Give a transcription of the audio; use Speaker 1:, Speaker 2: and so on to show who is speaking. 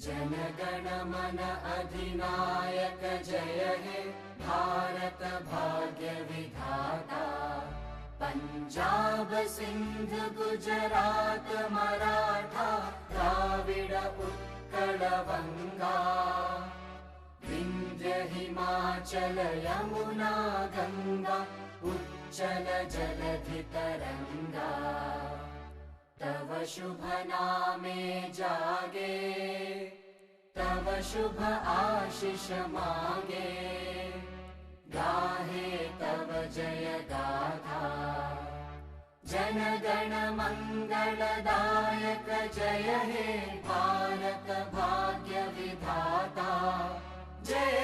Speaker 1: जनगण मन अधिनायक जय हे भारत भाग्य विधाता। पंजाब सिंध गुजरात मराठा द्राविड उत्कल बंगा। विंध्य हिमाचल यमुना गंगा उच्चल जलधि तरंगा। तव शुभ नामे जागे तव शुभ आशीष मागे। गाहे तव जय गाथा जनगण मंगलदायक जय हे भारत भाग्य विधाता। जय